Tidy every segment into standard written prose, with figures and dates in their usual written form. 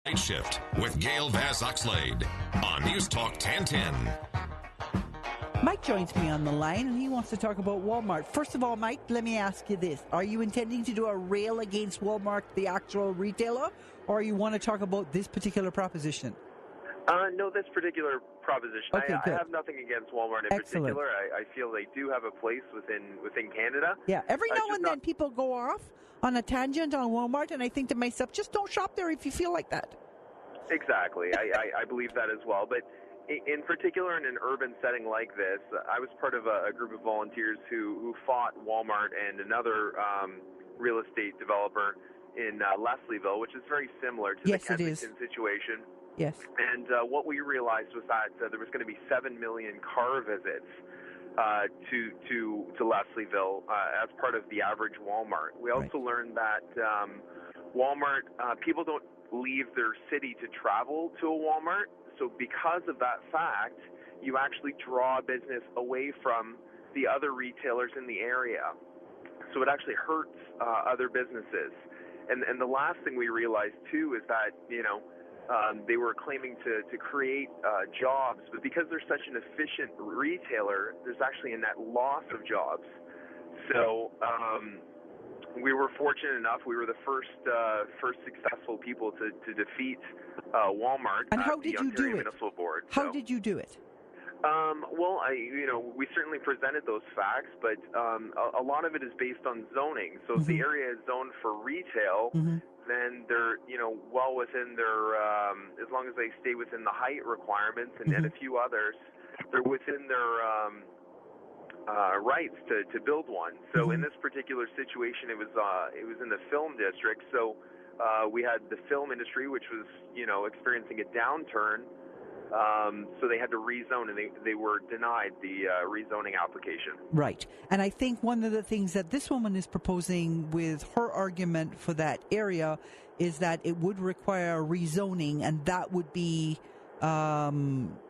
Night Shift with Gail Vaz-Oxlade on News Talk 1010. Mike joins me on the line, and he wants to talk about Walmart. First of all, Mike, let me ask you this. Are you intending to do a rail against Walmart, the actual retailer, or you want to talk about this particular proposition? No, this particular proposition. Okay, I have nothing against Walmart in particular. I feel they do have a place within Canada. Yeah, every now and then people go off on a tangent on Walmart, and I think to myself, just don't shop there if you feel like that. Exactly. I believe that as well. But in particular, in an urban setting like this, I was part of a group of volunteers who fought Walmart and another real estate developer in Leslieville, which is very similar to the Kensington situation. Yes. And what we realized was that there was going to be 7 million car visits to Leslieville as part of the average Walmart. We also learned that Walmart, people don't leave their city to travel to a Walmart. So because of that fact, you actually draw business away from the other retailers in the area. So it actually hurts other businesses. And the last thing we realized, too, is that, they were claiming to create jobs, but because they're such an efficient retailer, there's actually a net loss of jobs. So we were fortunate enough; we were the first successful people to defeat Walmart. And how did you do it? Municipal Board. How did you do it? Well, we certainly presented those facts, but a lot of it is based on zoning. So if the area is zoned for retail, then they're, well within their, as long as they stay within the height requirements and a few others, they're within their rights to build one. So in this particular situation, it was in the film district. So we had the film industry, which was, experiencing a downturn. So they had to rezone, and they were denied the rezoning application. Right. And I think one of the things that this woman is proposing with her argument for that area is that it would require rezoning, and that would be,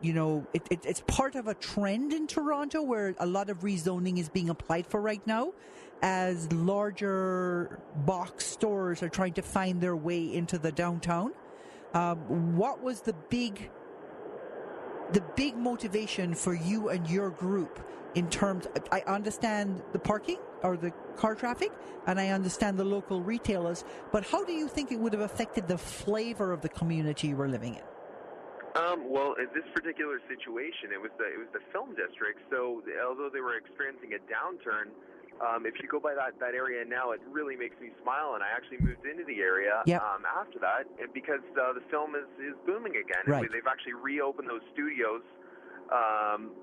it's part of a trend in Toronto where a lot of rezoning is being applied for right now as larger box stores are trying to find their way into the downtown. What was the big motivation for you and your group in terms of, I understand the parking or the car traffic, and I understand the local retailers, but how do you think it would have affected the flavor of the community we're living in? Well, in this particular situation, it was the film district. So although they were experiencing a downturn, if you go by that area now, it really makes me smile. And I actually moved into the area after that, and because the film is booming again. Right. And they've actually reopened those studios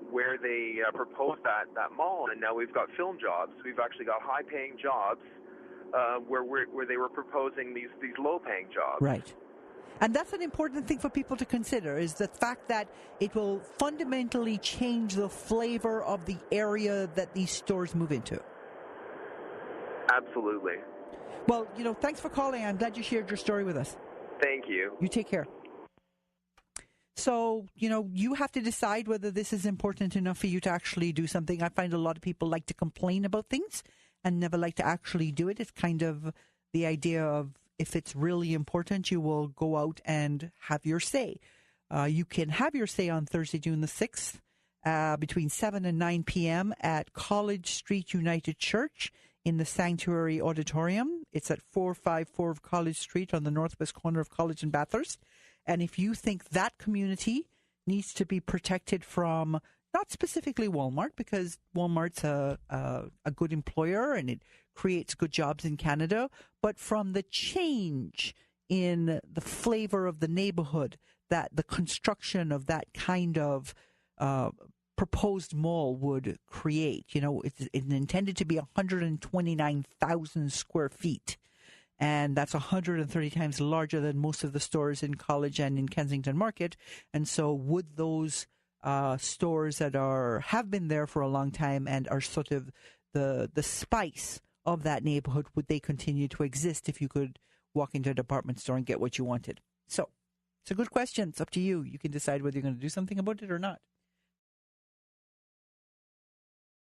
where they proposed that mall, and now we've got film jobs. We've actually got high-paying jobs where they were proposing these low-paying jobs. Right. And that's an important thing for people to consider, is the fact that it will fundamentally change the flavor of the area that these stores move into. Absolutely. Well, thanks for calling. I'm glad you shared your story with us. Thank you. You take care. So, you have to decide whether this is important enough for you to actually do something. I find a lot of people like to complain about things and never like to actually do it. It's kind of the idea of, if it's really important, you will go out and have your say. You can have your say on Thursday, June the 6th, between 7 and 9 p.m. at College Street United Church in the Sanctuary Auditorium. It's at 454 of College Street on the northwest corner of College and Bathurst. And if you think that community needs to be protected from, not specifically Walmart, because Walmart's a good employer and it creates good jobs in Canada, but from the change in the flavor of the neighborhood that the construction of that kind of proposed mall would create. It's intended to be 129,000 square feet. And that's 130 times larger than most of the stores in College and in Kensington Market. And so would those stores that have been there for a long time and are sort of the spice of that neighborhood, would they continue to exist if you could walk into a department store and get what you wanted? So it's a good question. It's up to you. You can decide whether you're going to do something about it or not.